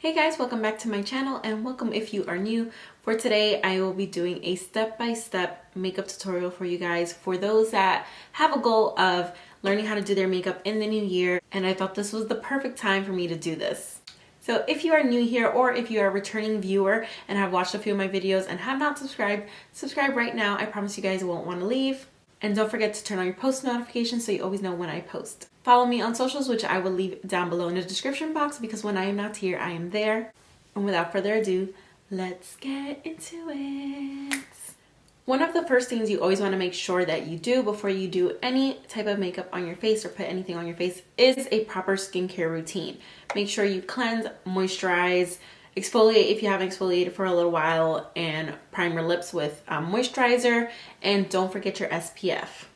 Hey guys, welcome back to my channel and welcome if you are new. For today, I will be doing a step-by-step makeup tutorial for you guys for those that have a goal of learning how to do their makeup in the new year, and I thought this was the perfect time for me to do this. So if you are new here or if you are a returning viewer and have watched a few of my videos and have not subscribed, subscribe right now. I promise you guys won't want to leave. And don't forget to turn on your post notifications so you always know when I post. Follow me on socials, which I will leave down below in the description box because when I am not here, I am there. And without further ado, let's get into it. One of the first things you always want to make sure that you do before you do any type of makeup on your face or put anything on your face is a proper skincare routine. Make sure you cleanse, moisturize, exfoliate if you haven't exfoliated for a little while, and prime your lips with moisturizer, and don't forget your SPF.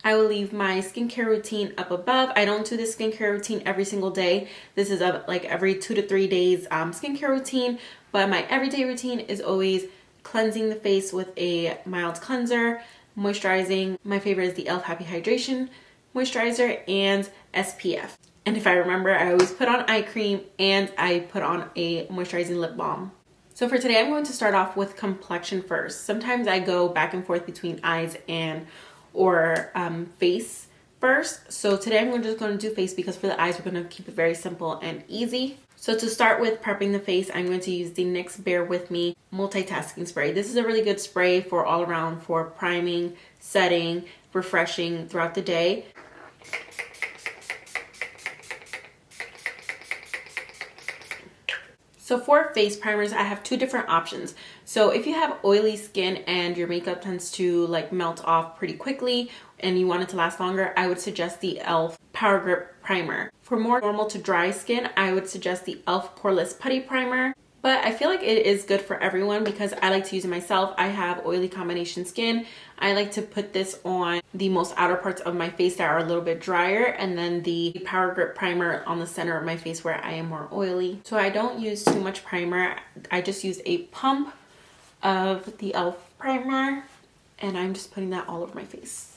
I will leave my skincare routine up above. I don't do this skincare routine every single day. This is like every 2 to 3 days skincare routine, but my everyday routine is always cleansing the face with a mild cleanser, moisturizing. My favorite is the e.l.f. Happy Hydration Moisturizer and SPF. And if I remember, I always put on eye cream and I put on a moisturizing lip balm. So for today, I'm going to start off with complexion first. Sometimes I go back and forth between eyes and or face first. So today I'm just going to do face because for the eyes, we're going to keep it very simple and easy. So to start with prepping the face, I'm going to use the NYX Bear With Me Multitasking Spray. This is a really good spray for all around for priming, setting, refreshing throughout the day. So for face primers, I have two different options. So if you have oily skin and your makeup tends to like melt off pretty quickly and you want it to last longer, I would suggest the e.l.f. Power Grip Primer. For more normal to dry skin, I would suggest the e.l.f. Poreless Putty Primer. But I feel like it is good for everyone because I like to use it myself. I have oily combination skin. I like to put this on the most outer parts of my face that are a little bit drier, and then the Power Grip Primer on the center of my face where I am more oily. So I don't use too much primer. I just use a pump of the e.l.f. primer, and I'm just putting that all over my face.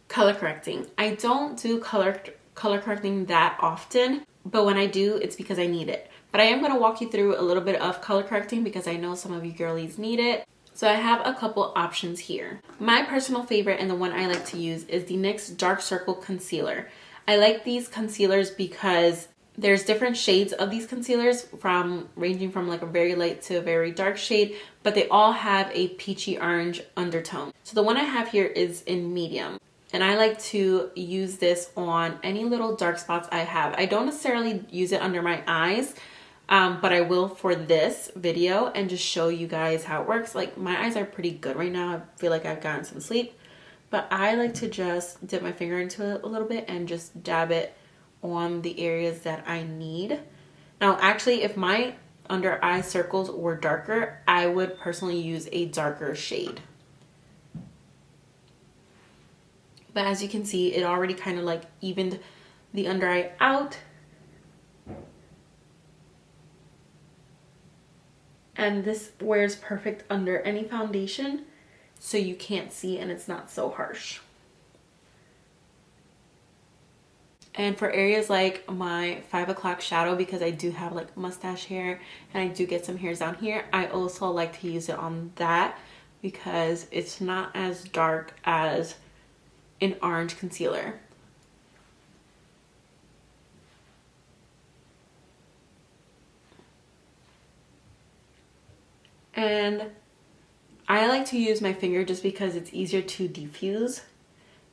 Color correcting. I don't do color correcting that often, but when I do, it's because I need it. But I am going to walk you through a little bit of color correcting because I know some of you girlies need it. So I have a couple options here. My personal favorite and the one I like to use is the NYX Dark Circle Concealer. I like these concealers because there's different shades of these concealers ranging from like a very light to a very dark shade, but they all have a peachy orange undertone. So the one I have here is in medium. And I like to use this on any little dark spots I have. I don't necessarily use it under my eyes, but I will for this video and just show you guys how it works. Like my eyes are pretty good right now. I feel like I've gotten some sleep, but I like to just dip my finger into it a little bit and just dab it on the areas that I need. Now, actually, if my under eye circles were darker, I would personally use a darker shade. But as you can see, it already kind of like evened the under eye out. And this wears perfect under any foundation, so you can't see and it's not so harsh. And for areas like my 5 o'clock shadow, because I do have like mustache hair and I do get some hairs down here, I also like to use it on that because it's not as dark as an orange concealer. And I like to use my finger just because it's easier to diffuse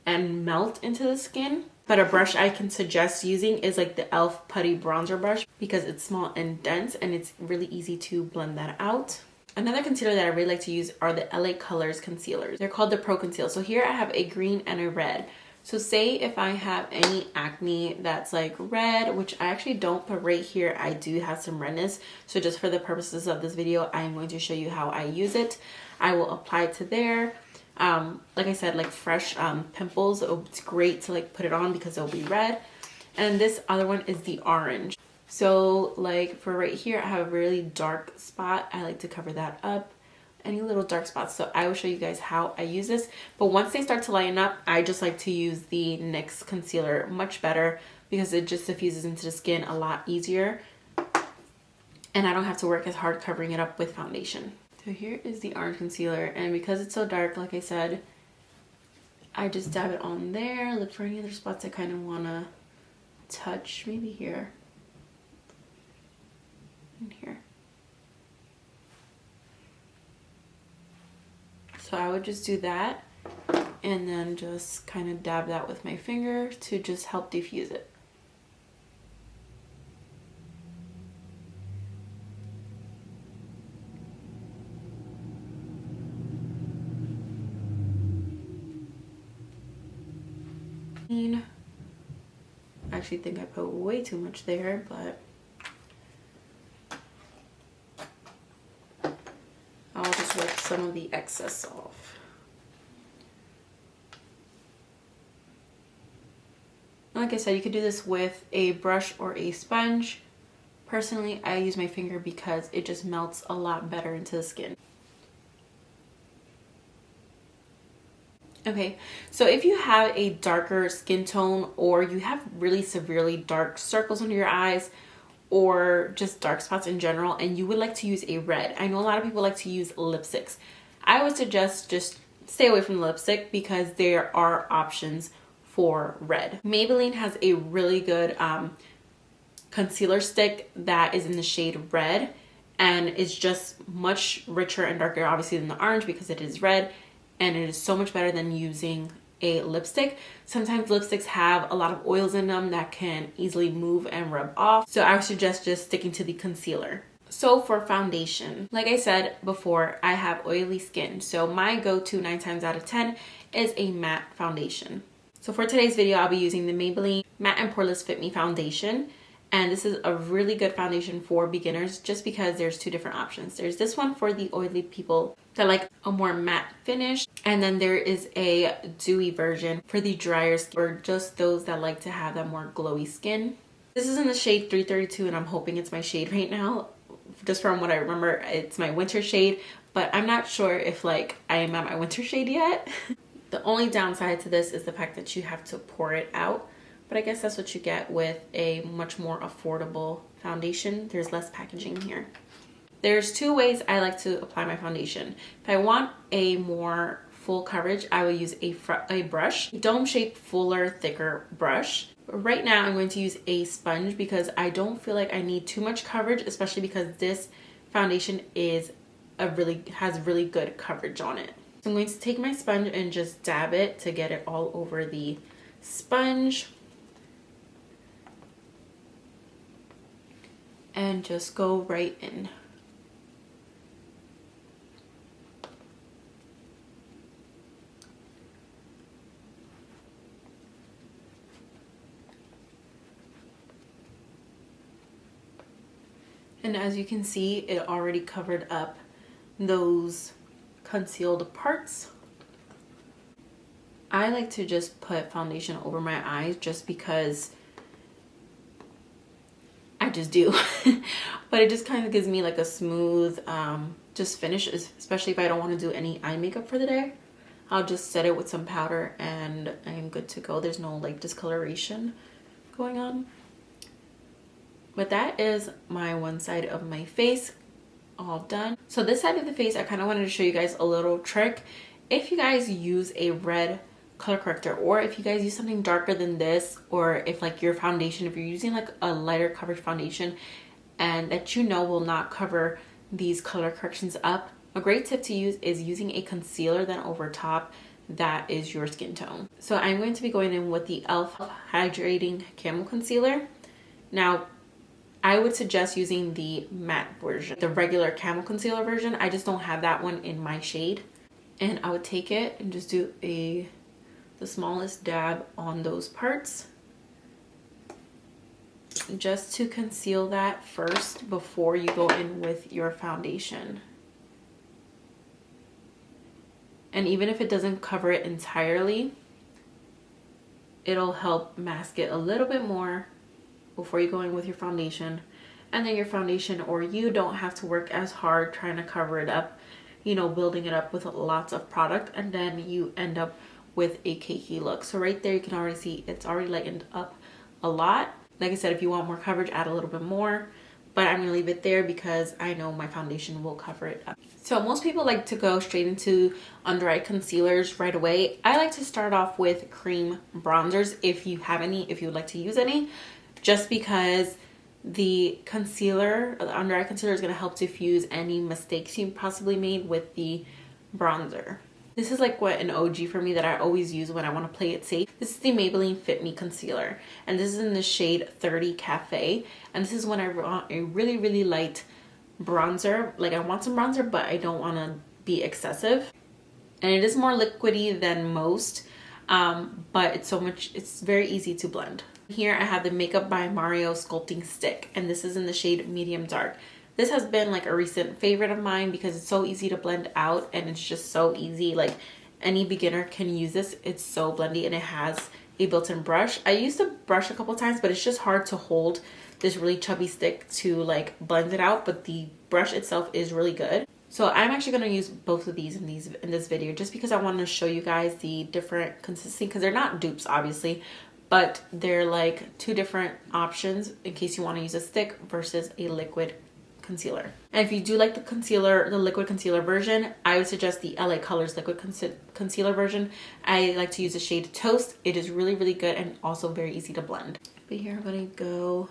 and melt into the skin. But a brush I can suggest using is like the e.l.f. Putty Bronzer Brush because it's small and dense and it's really easy to blend that out. Another concealer that I really like to use are the LA Colors concealers. They're called the Pro Conceal. So here I have a green and a red. So say if I have any acne that's like red, which I actually don't, but right here I do have some redness. So just for the purposes of this video, I am going to show you how I use it. I will apply it to there. Like I said, like fresh pimples, it's great to like put it on because it'll be red. And this other one is the orange. So like for right here, I have a really dark spot. I like to cover that up any little dark spots. So I will show you guys how I use this. But once they start to lighten up, I just like to use the NYX concealer much better because it just diffuses into the skin a lot easier. And I don't have to work as hard covering it up with foundation. So here is the orange concealer. And because it's so dark, like I said, I just dab it on there. Look for any other spots I kind of want to touch. Maybe here. And here. So I would just do that and then just kind of dab that with my finger to just help diffuse it. I actually think I put way too much there, but I'll just wipe some of the excess off. Like I said, you could do this with a brush or a sponge. Personally, I use my finger because it just melts a lot better into the skin. Okay, so if you have a darker skin tone or you have really severely dark circles under your eyes or just dark spots in general and you would like to use a red, I know a lot of people like to use lipsticks. I would suggest just stay away from the lipstick because there are options for red. Maybelline has a really good concealer stick that is in the shade red and it's just much richer and darker obviously than the orange because it is red. And it is so much better than using a lipstick. Sometimes lipsticks have a lot of oils in them that can easily move and rub off. So I would suggest just sticking to the concealer. So for foundation, like I said before, I have oily skin. So my go-to 9 times out of 10 is a matte foundation. So for today's video, I'll be using the Maybelline Matte and Poreless Fit Me Foundation. And this is a really good foundation for beginners just because there's 2 different options. There's this one for the oily people that like a more matte finish. And then there is a dewy version for the drier skin or just those that like to have that more glowy skin. This is in the shade 332 and I'm hoping it's my shade right now. Just from what I remember, it's my winter shade. But I'm not sure if like I am at my winter shade yet. The only downside to this is the fact that you have to pour it out. But I guess that's what you get with a much more affordable foundation. There's less packaging here. There's 2 ways I like to apply my foundation. If I want a more full coverage, I will use a brush, a dome-shaped, fuller, thicker brush. Right now, I'm going to use a sponge because I don't feel like I need too much coverage, especially because this foundation has really good coverage on it. So I'm going to take my sponge and just dab it to get it all over the sponge. And just go right in. And as you can see, it already covered up those concealed parts. I like to just put foundation over my eyes just because I just do. But it just kind of gives me like a smooth just finish, especially if I don't want to do any eye makeup for the day. I'll just set it with some powder and I'm good to go. There's no like discoloration going on. But that is my one side of my face all done. So this side of the face, I kind of wanted to show you guys a little trick. If you guys use a red color corrector or if you guys use something darker than this, or if like your foundation, if you're using like a lighter coverage foundation and that you know will not cover these color corrections up, a great tip to use is using a concealer then over top that is your skin tone. So I'm going to be going in with the e.l.f. Hydrating Camo Concealer. Now I would suggest using the matte version, the regular Camo Concealer version. I just don't have that one in my shade. And I would take it and just do the smallest dab on those parts just to conceal that first before you go in with your foundation. And even if it doesn't cover it entirely, it'll help mask it a little bit more before you go in with your foundation. And then your foundation or you don't have to work as hard trying to cover it up you know, building it up with lots of product, and then you end up with a cakey look. So right there you can already see it's already lightened up a lot. Like I said, if you want more coverage, add a little bit more, but I'm gonna leave it there because I know my foundation will cover it up. So most people like to go straight into under eye concealers right away. I like to start off with cream bronzers if you have any, if you would like to use any, just because the concealer, the under eye concealer, is going to help diffuse any mistakes you possibly made with the bronzer. This is like what an OG for me that I always use when I want to play it safe. This is the Maybelline Fit Me Concealer, and this is in the shade 30 Cafe, and this is when I want a really, really light bronzer. Like, I want some bronzer, but I don't want to be excessive, and it is more liquidy than most, but it's very easy to blend. Here I have the Makeup by Mario Sculpting Stick, and this is in the shade Medium Dark. This has been like a recent favorite of mine because it's so easy to blend out, and it's just so easy. Like, any beginner can use this. It's so blendy, and it has a built-in brush. I used to brush a couple times, but it's just hard to hold this really chubby stick to like blend it out, but the brush itself is really good. So I'm actually going to use both of these in this video just because I want to show you guys the different consistency, because they're not dupes obviously, but they're like two different options in case you want to use a stick versus a liquid concealer. And if you do like the concealer, the liquid concealer version, I would suggest the LA Colors liquid concealer version. I like to use the shade Toast. It is really, really good and also very easy to blend. But here I'm going to go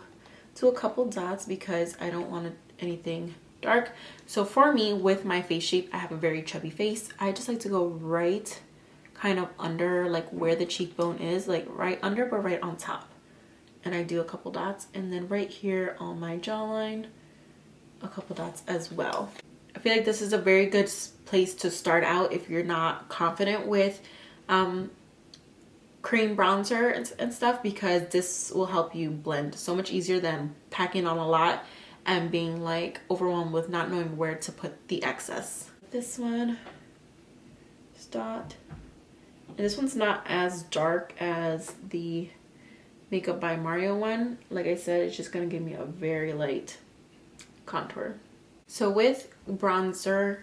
to a couple dots because I don't want anything dark. So for me, with my face shape, I have a very chubby face. I just like to go right kind of under, like where the cheekbone is, like right under but right on top, and I do a couple dots, and then right here on my jawline a couple dots as well. I feel like this is a very good place to start out if you're not confident with cream bronzer and stuff, because this will help you blend so much easier than packing on a lot and being like overwhelmed with not knowing where to put the excess. This one, just dot. And this one's not as dark as the Makeup by Mario one. Like I said, it's just gonna give me a very light contour. So with bronzer,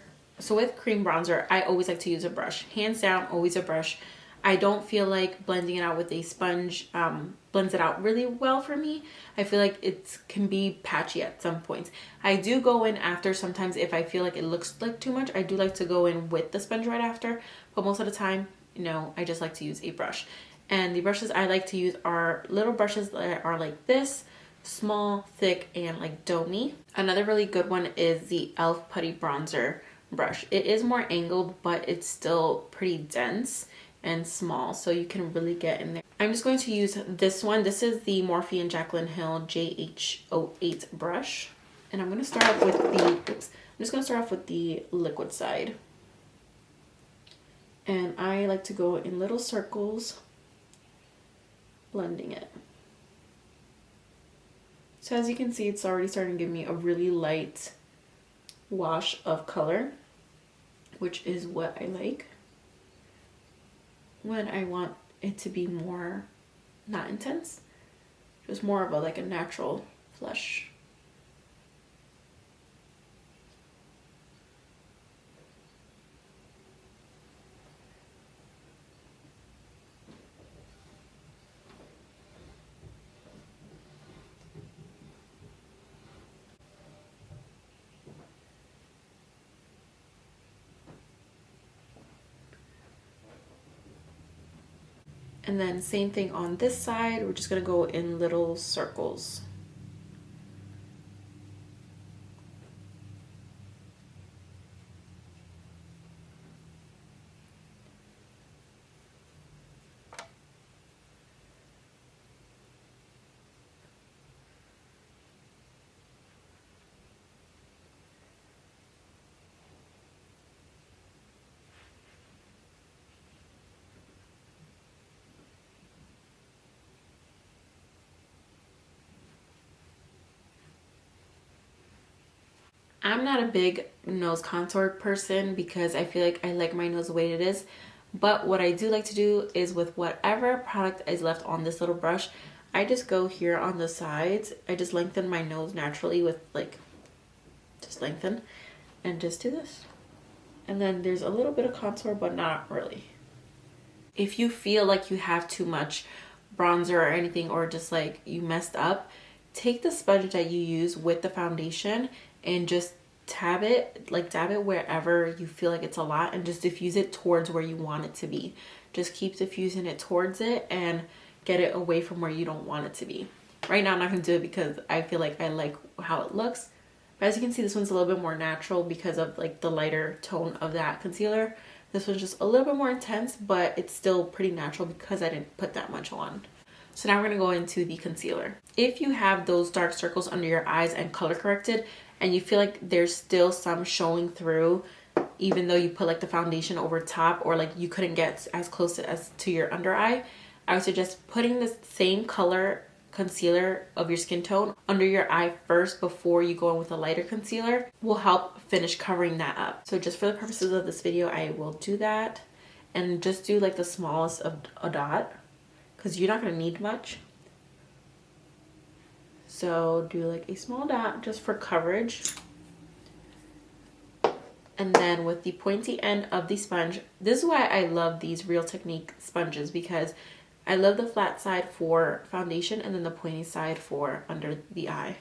with cream bronzer, I always like to use a brush. Hands down, always a brush. I don't feel like blending it out with a sponge blends it out really well for me. I feel like it can be patchy at some points. I do go in after sometimes if I feel like it looks like too much. I do like to go in with the sponge right after, but most of the time, you know, I just like to use a brush. And the brushes I like to use are little brushes that are like this, small, thick, and like domey. Another really good one is the e.l.f. Putty Bronzer brush. It is more angled, but it's still pretty dense and small, so you can really get in there. I'm just going to use this one. This is the Morphe and Jaclyn Hill JH08 brush, and I'm going to start off with the liquid side. And I like to go in little circles, blending it. So as you can see, it's already starting to give me a really light wash of color, which is what I like when I want it to be more not intense, just more of a like a natural flush. And then same thing on this side, we're just gonna go in little circles. I'm not a big nose contour person because I feel like I like my nose the way it is. But what I do like to do is with whatever product is left on this little brush, I just go here on the sides. I just lengthen my nose naturally with like, just lengthen and just do this. And then there's a little bit of contour, but not really. If you feel like you have too much bronzer or anything, or just like you messed up, take the sponge that you use with the foundation and just dab it wherever you feel like it's a lot, and just diffuse it towards where you want it to be. Just keep diffusing it towards it and get it away from where you don't want it to be. Right now I'm not going to do it because I feel like I like how it looks. But as you can see, this one's a little bit more natural because of like the lighter tone of that concealer. This one's just a little bit more intense, but it's still pretty natural because I didn't put that much on. So now we're going to go into the concealer. If you have those dark circles under your eyes and color corrected, and you feel like there's still some showing through, even though you put like the foundation over top, or like you couldn't get as close as to your under eye, I would suggest putting the same color concealer of your skin tone under your eye first before you go in with a lighter concealer. Will help finish covering that up. So just for the purposes of this video, I will do that and just do like the smallest of a dot because you're not going to need much. So do like a small dot just for coverage. And then with the pointy end of the sponge, this is why I love these Real Technique sponges, because I love the flat side for foundation and then the pointy side for under the eye.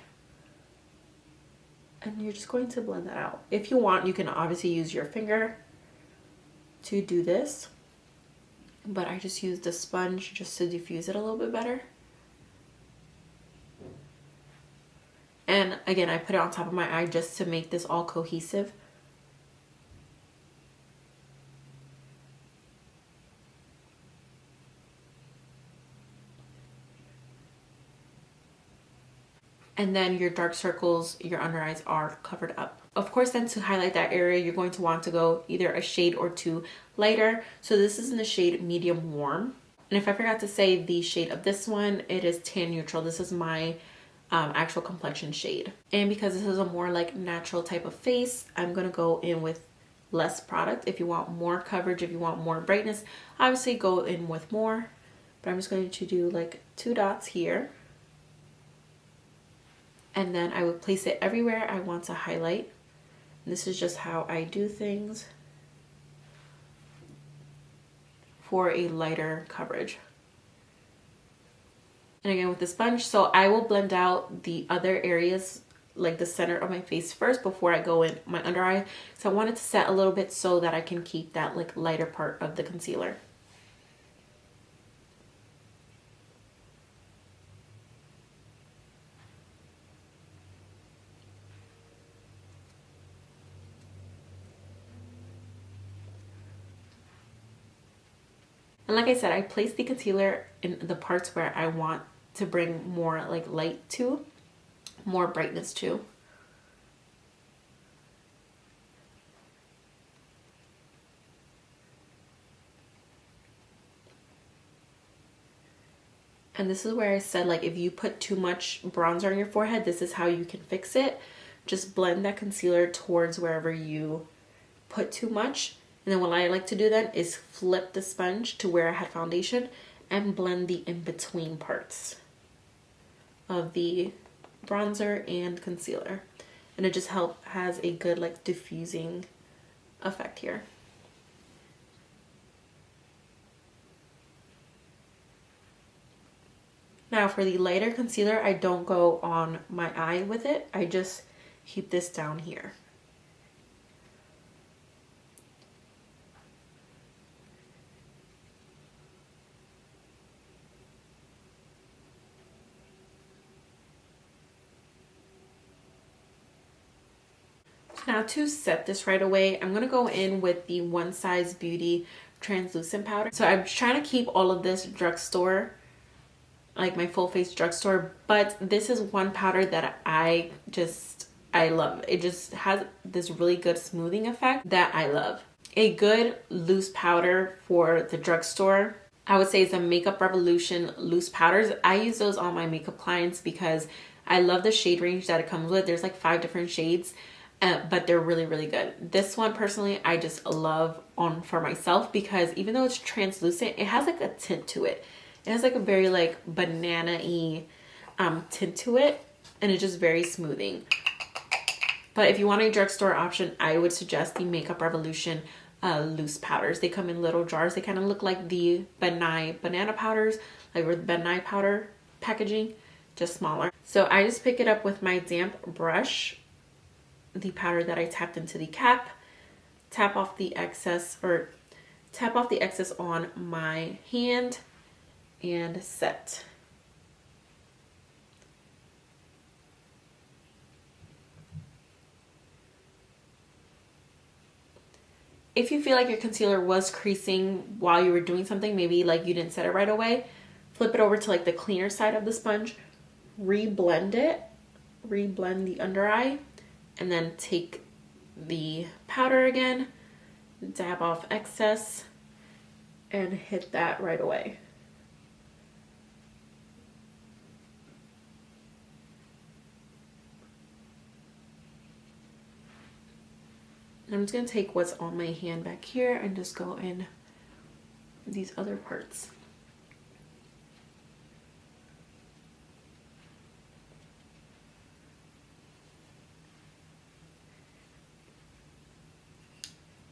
And you're just going to blend that out. If you want, you can obviously use your finger to do this, but I just use the sponge just to diffuse it a little bit better. And again, I put it on top of my eye just to make this all cohesive. And then your dark circles, your under eyes are covered up. Of course, then to highlight that area, you're going to want to go either a shade or two lighter. So this is in the shade Medium Warm. And if I forgot to say the shade of this one, it is Tan Neutral. This is my actual complexion shade. And because this is a more like natural type of face, I'm going to go in with less product. If you want more coverage, if you want more brightness, obviously go in with more. But I'm just going to do like 2 dots here. And then I would place it everywhere I want to highlight. And this is just how I do things for a lighter coverage. And again with the sponge, so I will blend out the other areas, like the center of my face first before I go in my under eye. So I want it to set a little bit so that I can keep that like lighter part of the concealer. And like I said, I place the concealer in the parts where I want to bring more like light to, more brightness to. And this is where I said, like, if you put too much bronzer on your forehead, this is how you can fix it. Just blend that concealer towards wherever you put too much. And then what I like to do then is flip the sponge to where I had foundation and blend the in-between parts of the bronzer and concealer. And it just has a good like diffusing effect here. Now for the lighter concealer, I don't go on my eye with it. I just keep this down here. Now to set this right away, I'm going to go in with the One Size Beauty translucent powder. So I'm trying to keep all of this drugstore, like my full face drugstore, but this is one powder that I love. It just has this really good smoothing effect that I love. A good loose powder for the drugstore, I would say, is a Makeup Revolution loose powders. I use those on my makeup clients because I love the shade range that it comes with. There's like 5 different shades. But they're really, really good. This one personally, I just love on for myself because even though it's translucent, it has like a tint to it. It has like a very like banana-y tint to it, and it's just very smoothing. But if you want a drugstore option, I would suggest the Makeup Revolution loose powders. They come in little jars. They kind of look like the Benai banana powders, like with Benai powder packaging, just smaller. So I just pick it up with my damp brush, the powder that I tapped into the cap, tap off the excess on my hand, and set. If you feel like your concealer was creasing while you were doing something, maybe like you didn't set it right away, flip it over to like the cleaner side of the sponge, reblend the under eye, and then take the powder again, dab off excess, and hit that right away. I'm just going to take what's on my hand back here and just go in these other parts.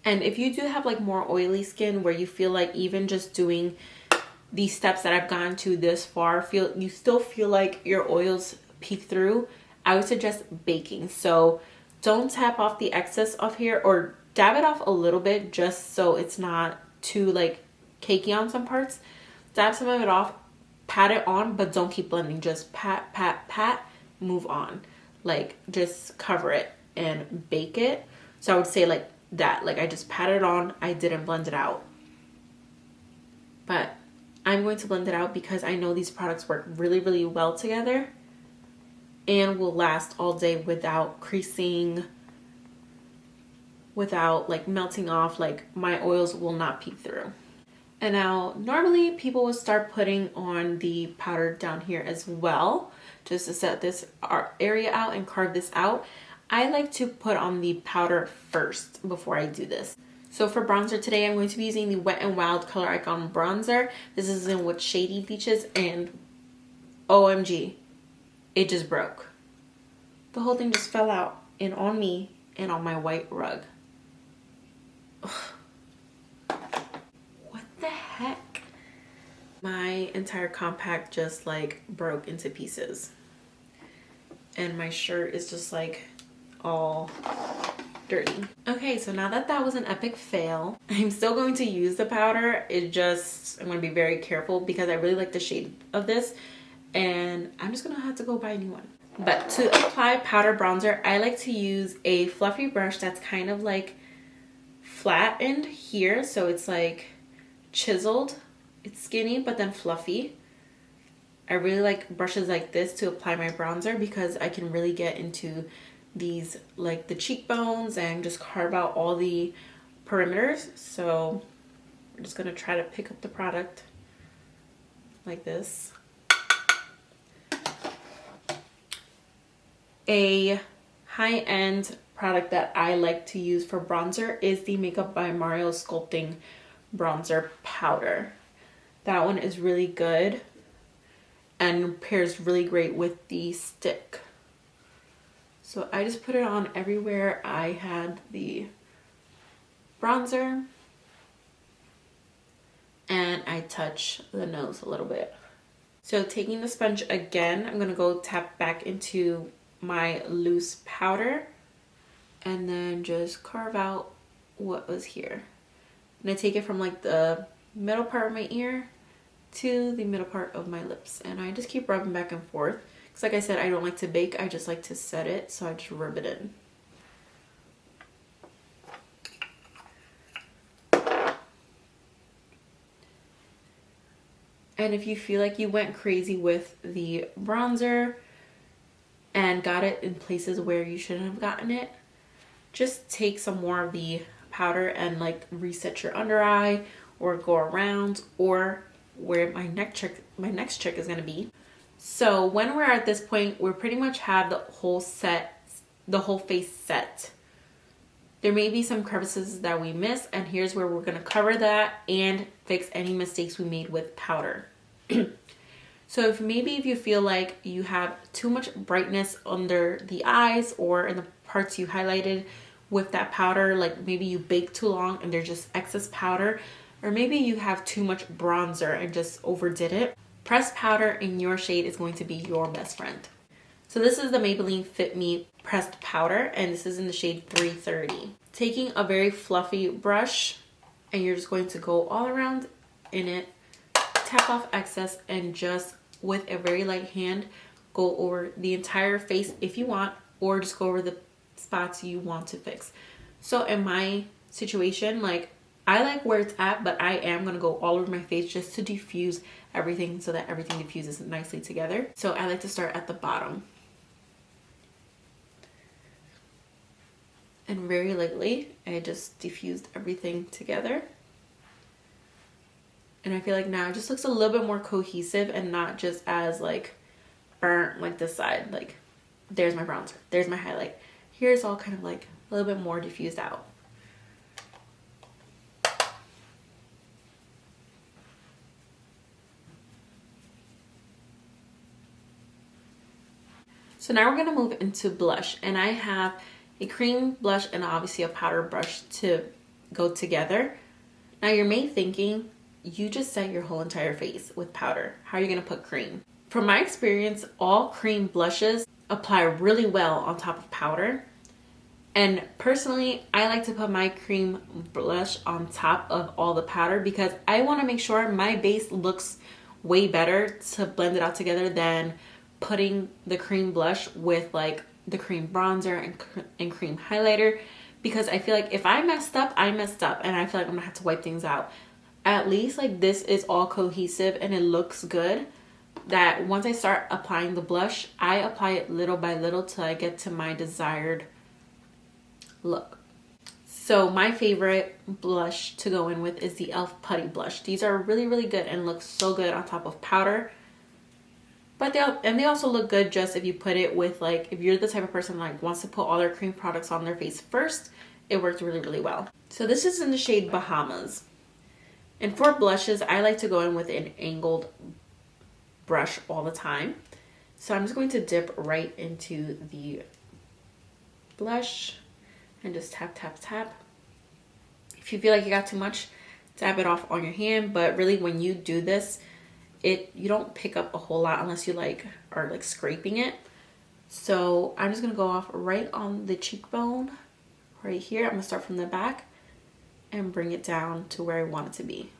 And if you do have like more oily skin where you feel like even just doing these steps that I've gone to this far, you still feel like your oils peek through, I would suggest baking. So don't tap off the excess off here, or dab it off a little bit just so it's not too like cakey on some parts. Dab some of it off, pat it on, but don't keep blending. Just pat, pat, pat, move on. Like just cover it and bake it. So I would say like that, like I just patted it on, I didn't blend it out. But I'm going to blend it out because I know these products work really, really well together and will last all day without creasing, without like melting off. Like my oils will not peek through. And now normally people would start putting on the powder down here as well, just to set this area out and carve this out. I like to put on the powder first before I do this. So for bronzer today, I'm going to be using the Wet n Wild Color Icon bronzer. This is in with Shady Beaches, and OMG, it just broke. The whole thing just fell out and on me and on my white rug. Ugh. What the heck? My entire compact just like broke into pieces. And my shirt is just like all dirty. Okay, so now that that was an epic fail, I'm still going to use the powder. I'm going to be very careful because I really like the shade of this, and I'm just gonna have to go buy a new one. But to apply powder bronzer, I like to use a fluffy brush that's kind of like flattened here, so it's like chiseled. It's skinny but then fluffy. I really like brushes like this to apply my bronzer because I can really get into these, like the cheekbones, and just carve out all the perimeters. So I'm just gonna try to pick up the product like this. A high-end product that I like to use for bronzer is the Makeup by Mario Sculpting bronzer powder. That one is really good and pairs really great with the stick. So I just put it on everywhere I had the bronzer, and I touch the nose a little bit. So taking the sponge again, I'm gonna go tap back into my loose powder and then just carve out what was here. And I take it from like the middle part of my ear to the middle part of my lips, and I just keep rubbing back and forth. Because like I said, I don't like to bake, I just like to set it, so I just rub it in. And if you feel like you went crazy with the bronzer and got it in places where you shouldn't have gotten it, just take some more of the powder and like reset your under eye, or go around, or where my next trick is going to be. So when we're at this point, we pretty much have the whole face set. There may be some crevices that we miss, and here's where we're going to cover that and fix any mistakes we made with powder. So if you feel like you have too much brightness under the eyes or in the parts you highlighted with that powder, like maybe you baked too long and there's just excess powder, or maybe you have too much bronzer and just overdid it, pressed powder in your shade is going to be your best friend. So this is the Maybelline Fit Me pressed powder, and this is in the shade 330. Taking a very fluffy brush, and you're just going to go all around in it, tap off excess, and just with a very light hand go over the entire face if you want, or just go over the spots you want to fix. So in my situation, like, I like where it's at, but I am going to go all over my face just to diffuse everything so that everything diffuses nicely together. So I like to start at the bottom and very lightly I just diffused everything together, and I feel like now it just looks a little bit more cohesive and not just as like burnt like this side. Like, there's my bronzer, there's my highlight, here's all kind of like a little bit more diffused out. So now we're going to move into blush, and I have a cream blush and obviously a powder brush to go together. Now you may be thinking, you just set your whole entire face with powder, how are you going to put cream? From my experience, all cream blushes apply really well on top of powder, and personally I like to put my cream blush on top of all the powder because I want to make sure my base looks way better to blend it out together than putting the cream blush with like the cream bronzer and cream highlighter, because I feel like if I messed up, I messed up, and I feel like I'm gonna have to wipe things out. At least like this is all cohesive and it looks good, that once I start applying the blush, I apply it little by little till I get to my desired look. So my favorite blush to go in with is the e.l.f. Putty Blush. These are really, really good and look so good on top of powder. But they also look good just if you put it with, like, if you're the type of person like wants to put all their cream products on their face first, it works really, really well. So this is in the shade Bahamas. And for blushes, I like to go in with an angled brush all the time. So I'm just going to dip right into the blush and just tap, tap, tap. If you feel like you got too much, dab it off on your hand. But really, when you do this, you don't pick up a whole lot unless you like are like scraping it. So I'm just gonna go off right on the cheekbone right here. I'm gonna start from the back and bring it down to where I want it to be.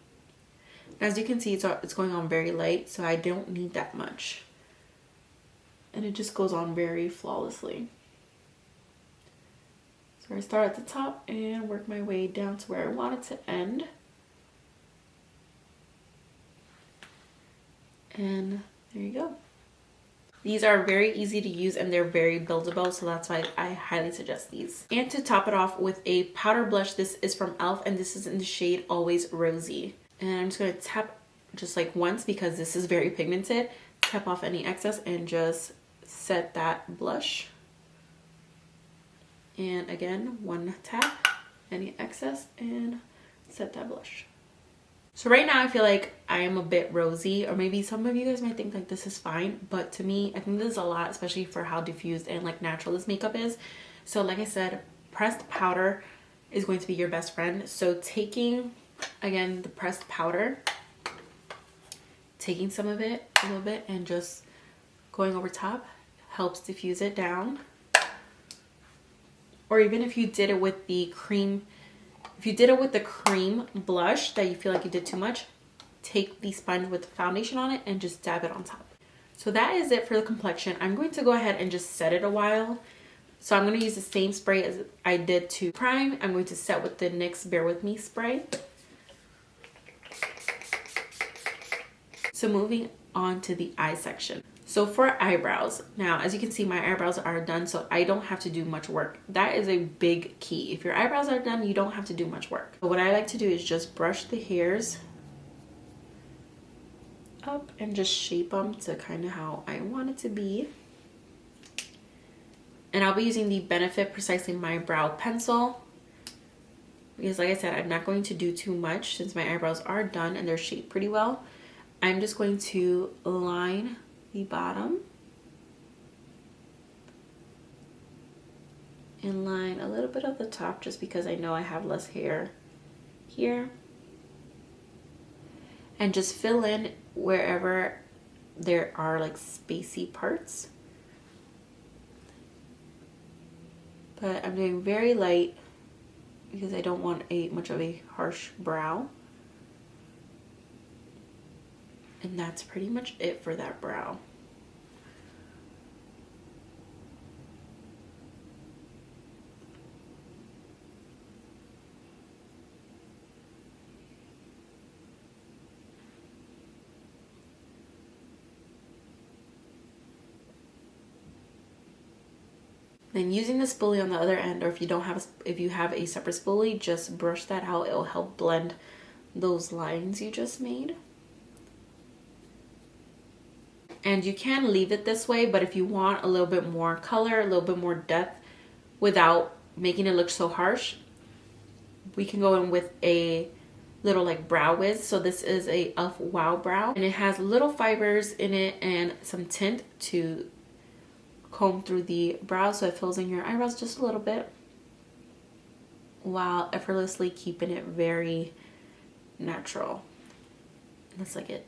As you can see, it's going on very light, so I don't need that much, and it just goes on very flawlessly. So I start at the top and work my way down to where I want it to end. And there you go. These are very easy to use and they're very buildable, so that's why I highly suggest these. And to top it off with a powder blush, this is from e.l.f. and this is in the shade Always Rosy. And I'm just going to tap just like once because this is very pigmented. Tap off any excess and just set that blush. And again, one tap, any excess, and set that blush. So right now I feel like I am a bit rosy, or maybe some of you guys might think like this is fine, but to me I think this is a lot, especially for how diffused and like natural this makeup is. So like I said, pressed powder is going to be your best friend. So taking, again, the pressed powder, taking some of it, a little bit, and just going over top helps diffuse it down. Or even if you did it with the cream, if you did it with the cream blush that you feel like you did too much, take the sponge with the foundation on it and just dab it on top. So that is it for the complexion. I'm going to go ahead and just set it a while. So I'm going to use the same spray as I did to prime. I'm going to set with the NYX Bear With Me spray. So moving on to the eye section. So for eyebrows, now as you can see, my eyebrows are done, so I don't have to do much work. That is a big key. If your eyebrows are done, you don't have to do much work. But what I like to do is just brush the hairs up and just shape them to kind of how I want it to be. And I'll be using the Benefit Precisely My Brow pencil because, like I said, I'm not going to do too much since my eyebrows are done and they're shaped pretty well. I'm just going to line the bottom and line a little bit of the top just because I know I have less hair here. And just fill in wherever there are like spacey parts. But I'm doing very light because I don't want much of a harsh brow. And that's pretty much it for that brow. Then using the spoolie on the other end, or if you don't have, if you have a separate spoolie, just brush that out. It'll help blend those lines you just made. And you can leave it this way, but if you want a little bit more color, a little bit more depth without making it look so harsh, we can go in with a little like brow wiz. So this is a e.l.f. Wow Brow, and it has little fibers in it and some tint to comb through the brow so it fills in your eyebrows just a little bit while effortlessly keeping it very natural. And that's like it.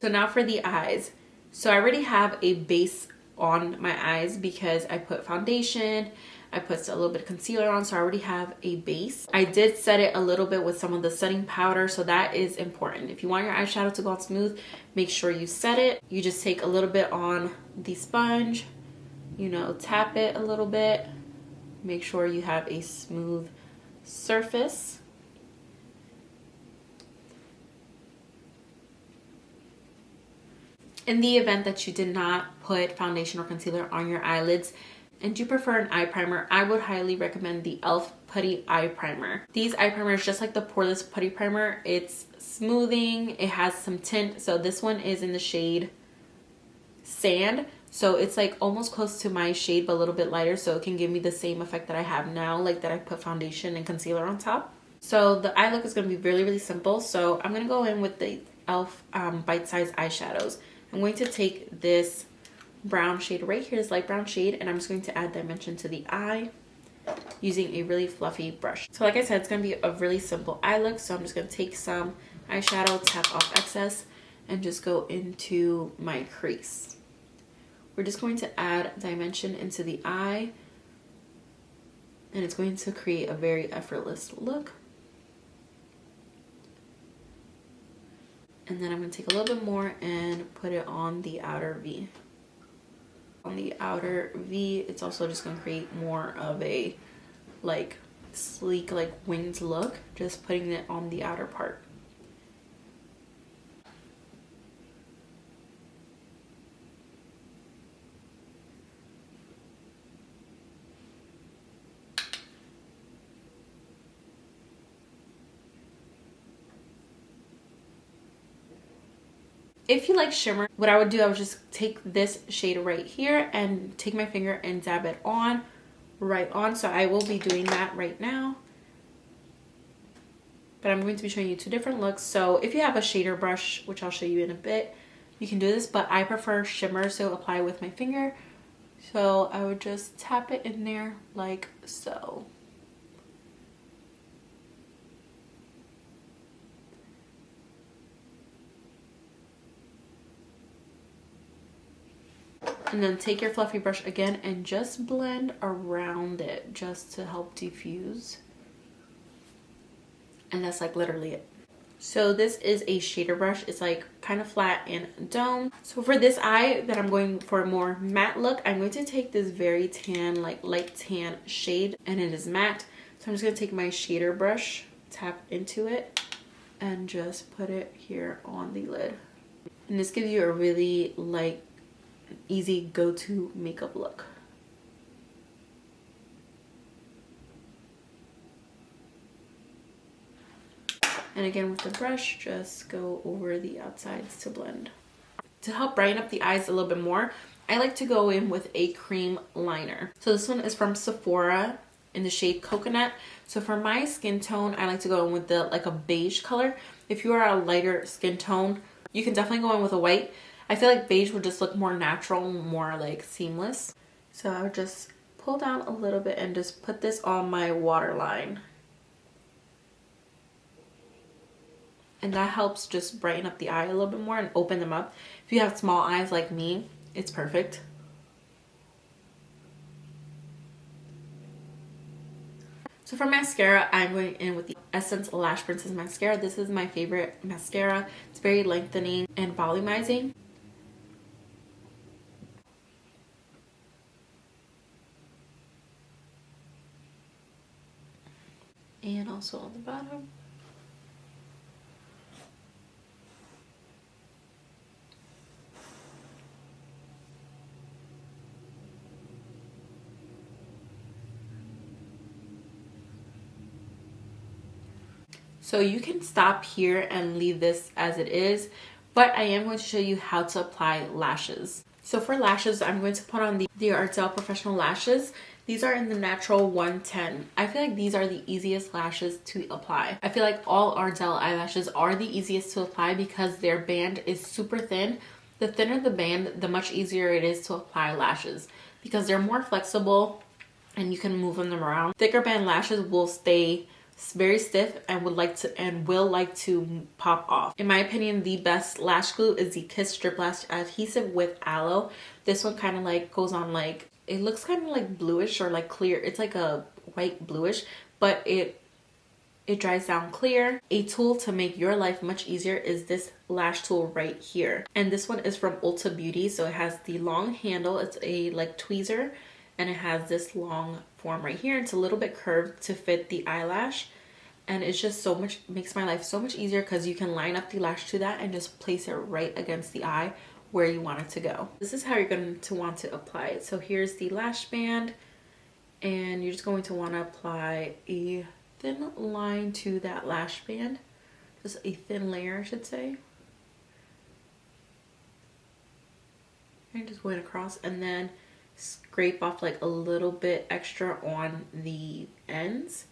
So now for the eyes. So I already have a base on my eyes because I put foundation, I put a little bit of concealer on, so I already have a base. I did set it a little bit with some of the setting powder, so that is important. If you want your eyeshadow to go on smooth, make sure you set it. You just take a little bit on the sponge, you know, tap it a little bit, make sure you have a smooth surface. In the event that you did not put foundation or concealer on your eyelids and you prefer an eye primer, I would highly recommend the e.l.f. Putty Eye Primer. These eye primers, just like the Poreless Putty Primer, it's smoothing, it has some tint. So this one is in the shade Sand. So it's like almost close to my shade, but a little bit lighter. So it can give me the same effect that I have now, like that I put foundation and concealer on top. So the eye look is going to be really, really simple. So I'm going to go in with the e.l.f. Bite Size Eyeshadows. I'm going to take this brown shade right here, this light brown shade, and I'm just going to add dimension to the eye using a really fluffy brush. So like I said, it's going to be a really simple eye look. So I'm just going to take some eyeshadow, tap off excess, and just go into my crease. We're just going to add dimension into the eye, and it's going to create a very effortless look. And then I'm going to take a little bit more and put it on the outer V. On the outer V, it's also just going to create more of a like sleek, like winged look, just putting it on the outer part. If you like shimmer, what I would do, I would just take this shade right here and take my finger and dab it on, right on. So I will be doing that right now. But I'm going to be showing you two different looks. So if you have a shader brush, which I'll show you in a bit, you can do this, but I prefer shimmer, so apply with my finger. So I would just tap it in there like so. And then take your fluffy brush again and just blend around it just to help diffuse. And that's like literally it. So this is a shader brush. It's like kind of flat and dome. So for this eye that I'm going for a more matte look, I'm going to take this very tan, like light tan shade, and it is matte. So I'm just going to take my shader brush, tap into it, and just put it here on the lid. And this gives you a really like easy go-to makeup look. And again with the brush, just go over the outsides to blend. To help brighten up the eyes a little bit more, I like to go in with a cream liner. So this one is from Sephora in the shade Coconut. So for my skin tone, I like to go in with the like a beige color. If you are a lighter skin tone, You can definitely go in with a white. I feel like beige would just look more natural, more like seamless. So I would just pull down a little bit and just put this on my waterline. And that helps just brighten up the eye a little bit more and open them up. If you have small eyes like me, it's perfect. So for mascara, I'm going in with the Essence Lash Princess Mascara. This is my favorite mascara. It's very lengthening and volumizing. And also on the bottom. So you can stop here and leave this as it is, but I am going to show you how to apply lashes. So for lashes, I'm going to put on the Ardell Professional Lashes. These are in the natural 110. I feel like these are the easiest lashes to apply. I feel like all Ardell eyelashes are the easiest to apply because their band is super thin. The thinner the band, the much easier it is to apply lashes because they're more flexible and you can move them around. Thicker band lashes will stay very stiff and will like to pop off. In my opinion, the best lash glue is the Kiss Strip Lash Adhesive with aloe. This one kind of like goes on like, it looks kind of like bluish or like clear. It's like a white bluish, but it dries down clear. A tool to make your life much easier is this lash tool right here. And this one is from Ulta Beauty. So it has the long handle. It's a like tweezer. And it has this long form right here. It's a little bit curved to fit the eyelash. And it's just so much, makes my life so much easier because you can line up the lash to that and just place it right against the eye where you want it to go. This is how you're going to want to apply it. So here's the lash band. And you're just going to want to apply a thin line to that lash band. Just a thin layer, I should say. And just going across and then scrape off like a little bit extra on the ends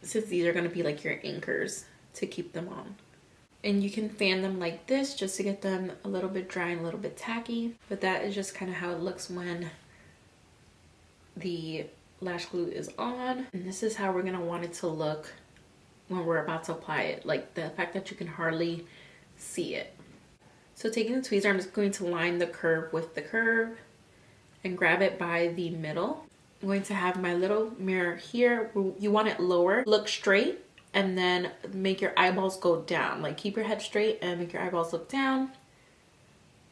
since these are going to be like your anchors to keep them on. And you can fan them like this just to get them a little bit dry and a little bit tacky, but that is just kind of how it looks when the lash glue is on. And this is how we're going to want it to look when we're about to apply it, like the fact that you can hardly see it. So taking the tweezer, I'm just going to line the curve with the curve and grab it by the middle. I'm going to have my little mirror here. You want it lower, look straight, and then make your eyeballs go down. Like keep your head straight and make your eyeballs look down.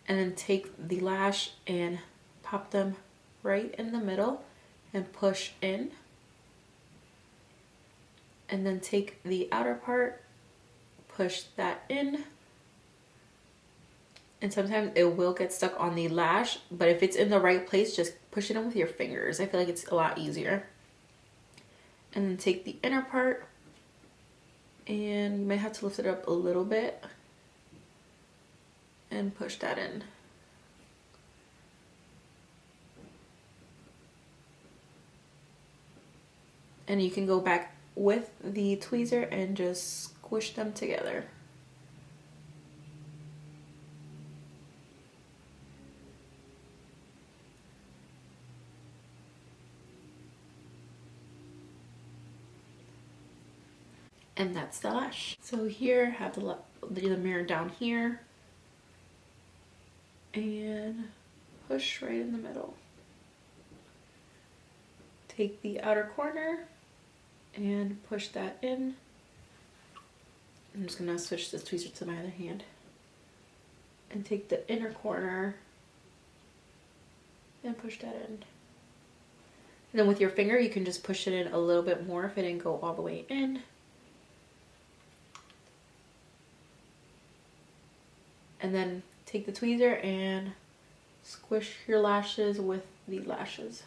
And then take the lash and pop them right in the middle and push in. And then take the outer part, push that in. And sometimes it will get stuck on the lash, but if it's in the right place, just push it in with your fingers. I feel like it's a lot easier. And then take the inner part, and you might have to lift it up a little bit and push that in. And you can go back with the tweezer and just squish them together. And that's the lash. So here, have the mirror down here and push right in the middle. Take the outer corner and push that in. I'm just gonna switch this tweezer to my other hand and take the inner corner and push that in. And then with your finger, you can just push it in a little bit more if it didn't go all the way in. And then take the tweezer and squish your lashes with the lashes.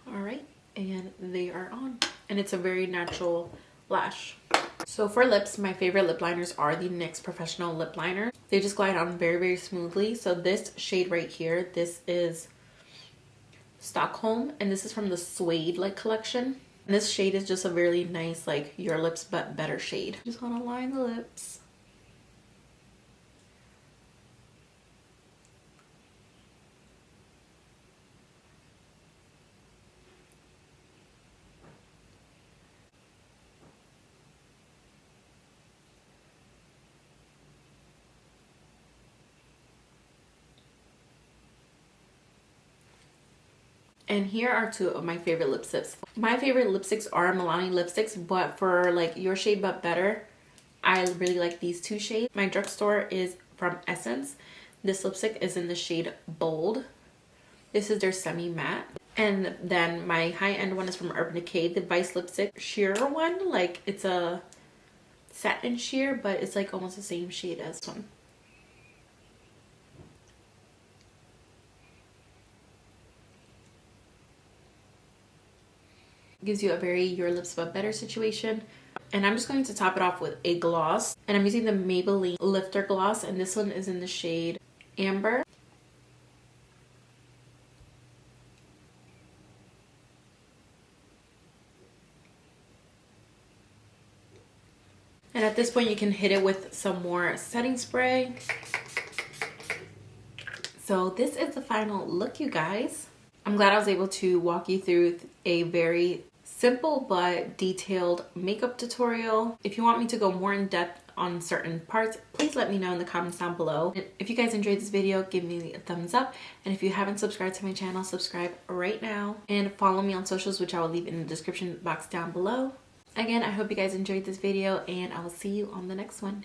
Alright, and they are on. And it's a very natural lash. So for lips, my favorite lip liners are the NYX Professional Lip Liner. They just glide on very, very smoothly. So this shade right here, this is Stockholm, and this is from the Suede like collection. And this shade is just a really nice, like, your lips but better shade. Just want to line the lips. And here are two of my favorite lipsticks. My favorite lipsticks are Milani lipsticks, but for like your shade but better, I really like these two shades. My drugstore is from Essence. This lipstick is in the shade Bold. This is their semi matte. And then my high end one is from Urban Decay, the Vice lipstick sheer one. Like, it's a satin sheer, but it's like almost the same shade as this one. Gives you a very your lips but better situation. And I'm just going to top it off with a gloss, and I'm using the Maybelline Lifter gloss, and this one is in the shade Amber. And at this point you can hit it with some more setting spray. So this is the final look, you guys. I'm glad I was able to walk you through a very simple but detailed makeup tutorial. If you want me to go more in depth on certain parts, please let me know in the comments down below. And if you guys enjoyed this video, give me a thumbs up. And if you haven't subscribed to my channel, subscribe right now. And follow me on socials, which I will leave in the description box down below. Again, I hope you guys enjoyed this video, and I will see you on the next one.